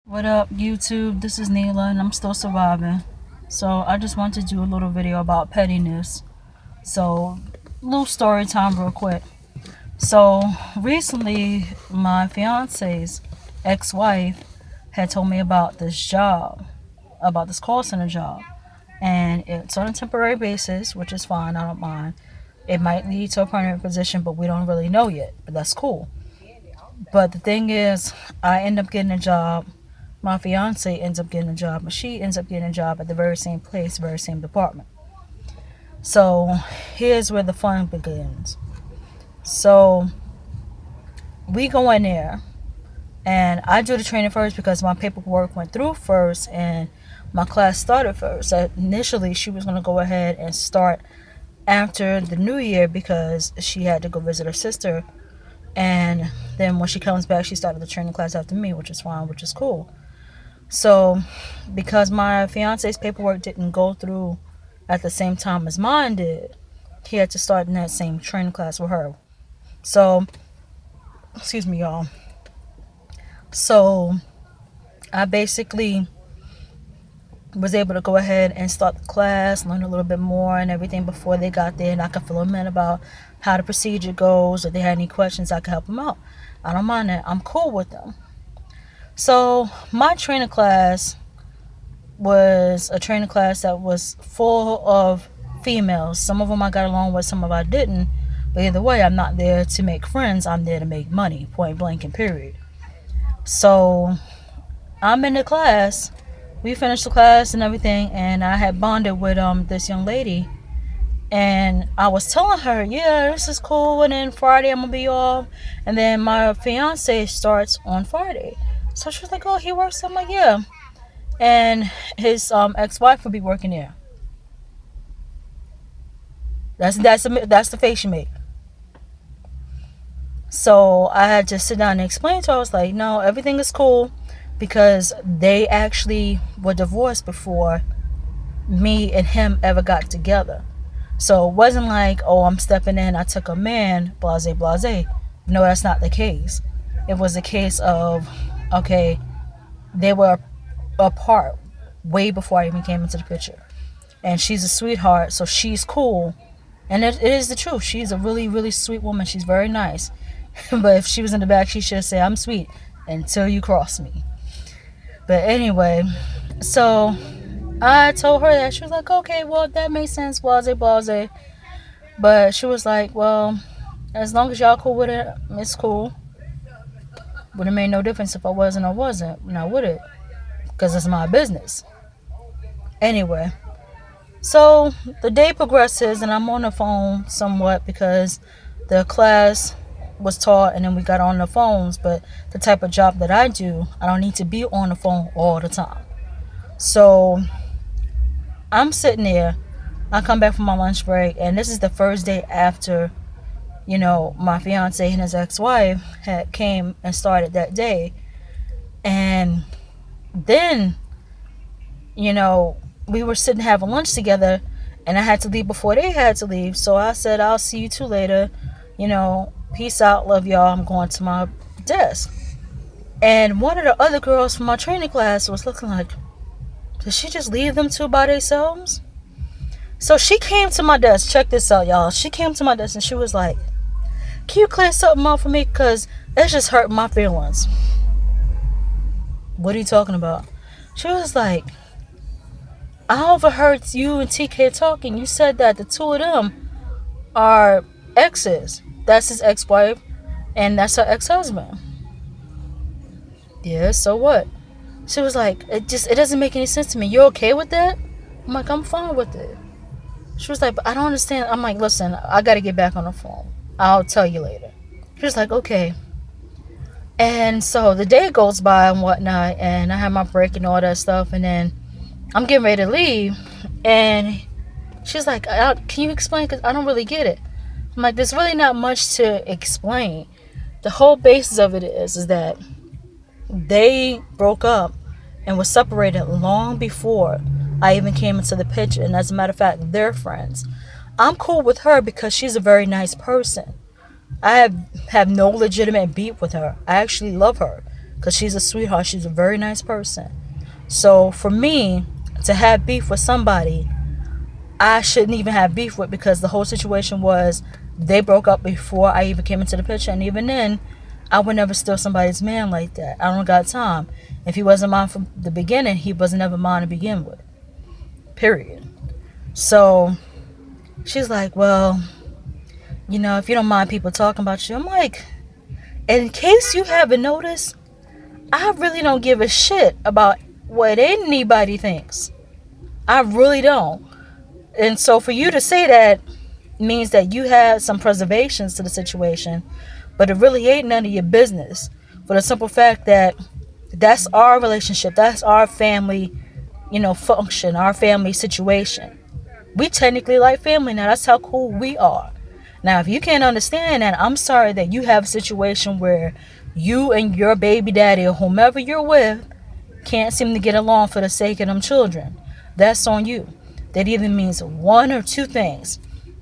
What up, YouTube? This is Neela, and I'm still surviving. So, I just want to do a little video about pettiness. So, little story time, real quick. So, recently, my fiance's ex wife had told me about this job, about this call center job. And it's on a temporary basis, which is fine, I don't mind. It might lead to a permanent position, but we don't really know yet. But that's cool. But the thing is, I end up getting a job. My fiance ends up getting a job, but she ends up getting a job at the very same place, very same department. So here's where the fun begins. So we go in there, and I do the training first because my paperwork went through first, and my class started first. So initially, she was going to go ahead and start after the new year because she had to go visit her sister. And then when she comes back, she started the training class after me, which is fine, which is cool. So, because my fiance's paperwork didn't go through at the same time as mine did, he had to start in that same training class with her. So, excuse me, y'all. So, I basically was able to go ahead and start the class, learn a little bit more and everything before they got there, and I could fill them in about how the procedure goes. If they had any questions, I could help them out. I don't mind that. I'm cool with them. So my training class was a training class that was full of females. Some of them I got along with, some of them I didn't. But either way, I'm not there to make friends. I'm there to make money, point blank and period. So I'm in the class. We finished the class and everything, and I had bonded with this young lady. And I was telling her, yeah, this is cool, and then Friday I'm gonna be off, and then my fiance starts on Friday. So she was like, oh, he works? I'm like, yeah. And his ex-wife would be working there. That's the face she made. So I had to sit down and explain to her. I was like, no, everything is cool, because they actually were divorced before me and him ever got together. So it wasn't like, oh, I'm stepping in, I took a man, blase, blase. No, that's not the case. It was a case of, okay, they were apart way before I even came into the picture. And she's a sweetheart, so she's cool. And it is the truth. She's a really, really sweet woman. She's very nice. But if she was in the back, she should say, I'm sweet until you cross me. But anyway, so I told her that. She was like, okay, well, that makes sense, blase, blase. But she was like, well, as long as y'all cool with it, it's cool. Would have made no difference if I wasn't or wasn't. Now, would it? Because it's my business. Anyway, so the day progresses, and I'm on the phone somewhat because the class was taught, and then we got on the phones. But the type of job that I do, I don't need to be on the phone all the time. So I'm sitting there. I come back from my lunch break, and this is the first day after, my fiance and his ex-wife had came and started that day. And then, we were sitting having lunch together, and I had to leave before they had to leave. So I said, I'll see you two later. Peace out, love y'all. I'm going to my desk. And one of the other girls from my training class was looking like, did she just leave them two by themselves? So she came to my desk. Check this out, y'all. She came to my desk and she was like, can you clear something out for me? Because it's just hurting my feelings. What are you talking about? She was like, I overheard you and TK talking. You said that the two of them are exes. That's his ex-wife, and that's her ex-husband. Yeah, so what? She was like, it doesn't make any sense to me. You okay with that? I'm like, I'm fine with it. She was like, but I don't understand. I'm like, listen, I got to get back on the phone. I'll tell you later. She was like, okay. And so the day goes by and whatnot, and I have my break and all that stuff, and then I'm getting ready to leave, and she's like, can you explain? Because I don't really get it. I'm like, there's really not much to explain. The whole basis of it is that they broke up and were separated long before I even came into the picture. And as a matter of fact, they're friends. I'm cool with her because she's a very nice person. I have no legitimate beef with her. I actually love her. because she's a sweetheart. She's a very nice person. So for me to have beef with somebody I shouldn't even have beef with, because the whole situation was they broke up before I even came into the picture. And even then, I would never steal somebody's man like that. I don't got time. If he wasn't mine from the beginning, he was never mine to begin with. Period. So she's like, well, if you don't mind people talking about you. I'm like, in case you haven't noticed, I really don't give a shit about what anybody thinks. I really don't. And so for you to say that means that you had some preservations to the situation, but it really ain't none of your business. For the simple fact that that's our relationship, that's our family, function, our family situation. We technically like family now. That's how cool we are. Now, if you can't understand that, I'm sorry that you have a situation where you and your baby daddy or whomever you're with can't seem to get along for the sake of them children. That's on you. That either means one or two things.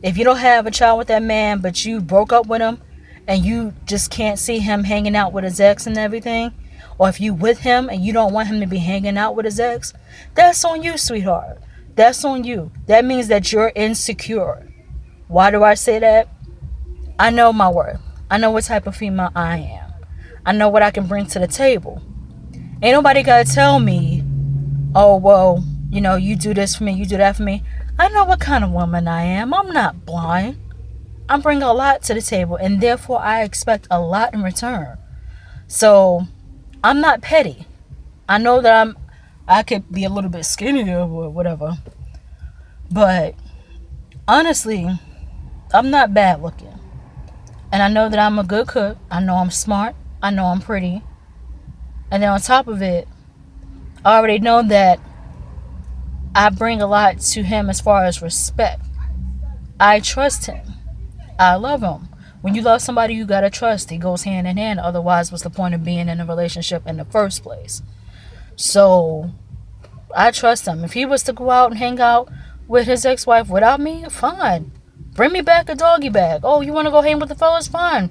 If you don't have a child with that man, but you broke up with him and you just can't see him hanging out with his ex and everything, or if you with him and you don't want him to be hanging out with his ex, that's on you, sweetheart. That's on you. That means that you're insecure. Why do I say that? I know my worth. I know what type of female I am. I know what I can bring to the table. Ain't nobody got to tell me, oh, well, you do this for me, you do that for me. I know what kind of woman I am. I'm not blind. I bring a lot to the table, and therefore I expect a lot in return. So I'm not petty. I know that I could be a little bit skinnier or whatever, but honestly, I'm not bad looking. And I know that I'm a good cook. I know I'm smart. I know I'm pretty. And then on top of it, I already know that I bring a lot to him as far as respect. I trust him. I love him. When you love somebody, you gotta trust. It goes hand in hand. Otherwise, what's the point of being in a relationship in the first place? So I trust him. If he was to go out and hang out with his ex-wife without me, fine. Bring me back a doggy bag. Oh, you want to go hang with the fellas? Fine.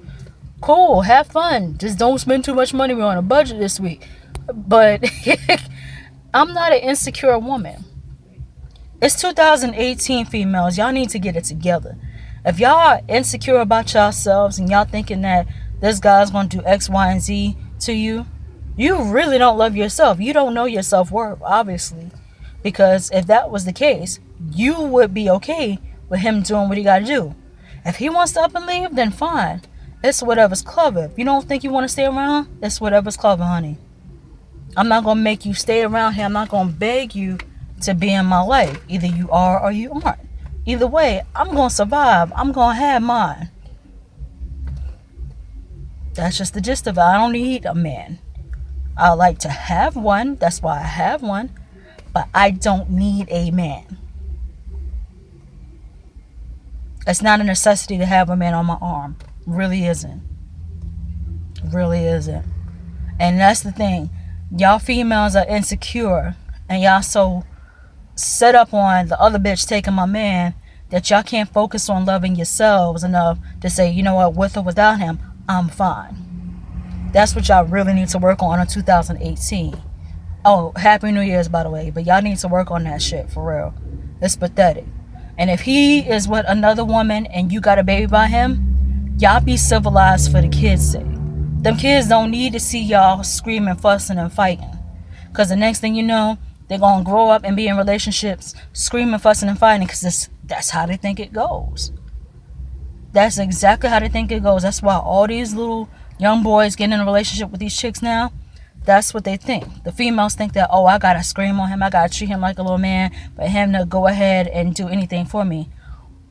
Cool. Have fun. Just don't spend too much money. We're on a budget this week. But I'm not an insecure woman. It's 2018, females. Y'all need to get it together. If y'all are insecure about yourselves and y'all thinking that this guy's going to do X, Y, and Z to you, you really don't love yourself. You don't know your self-worth, obviously. Because if that was the case, you would be okay with him doing what he got to do. If he wants to up and leave, then fine. It's whatever's clever. If you don't think you want to stay around, it's whatever's clever, honey. I'm not going to make you stay around here. I'm not going to beg you to be in my life. Either you are or you aren't. Either way, I'm going to survive. I'm going to have mine. That's just the gist of it. I don't need a man. I like to have one. That's why I have one. But I don't need a man. It's not a necessity to have a man on my arm. Really isn't. Really isn't. And that's the thing. Y'all females are insecure. And y'all so set up on the other bitch taking my man that y'all can't focus on loving yourselves enough to say, you know what, with or without him, I'm fine. That's what y'all really need to work on in 2018. Oh, Happy New Year's, by the way. But y'all need to work on that shit, for real. It's pathetic. And if he is with another woman and you got a baby by him, y'all be civilized for the kids' sake. Them kids don't need to see y'all screaming, fussing, and fighting. Because the next thing you know, they're going to grow up and be in relationships screaming, fussing, and fighting because that's how they think it goes. That's exactly how they think it goes. That's why all these little young boys get in a relationship with these chicks now. That's what they think. The females think that, oh, I got to scream on him. I got to treat him like a little man. But him to go ahead and do anything for me.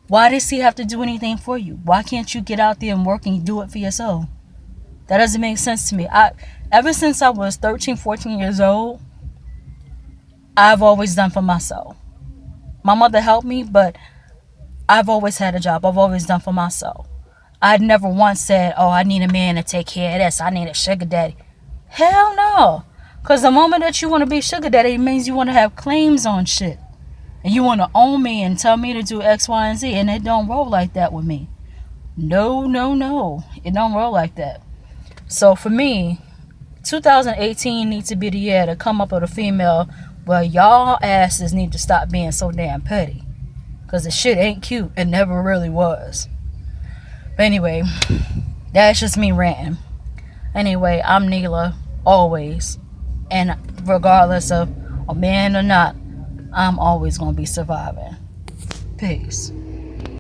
Why does he have to do anything for you? Why can't you get out there and work and do it for yourself? That doesn't make sense to me. Ever since I was 13, 14 years old, I've always done for myself. My mother helped me, but I've always had a job. I've always done for myself. I'd never once said, oh, I need a man to take care of this. I need a sugar daddy. Hell no. Because the moment that you want to be sugar daddy, it means you want to have claims on shit. And you want to own me and tell me to do X, Y, and Z. And it don't roll like that with me. No. It don't roll like that. So for me, 2018 needs to be the year to come up with a female where y'all asses need to stop being so damn petty. Because the shit ain't cute. It never really was. But anyway, that's just me ranting. Anyway, I'm Neela, always. And regardless of a man or not, I'm always going to be surviving. Peace.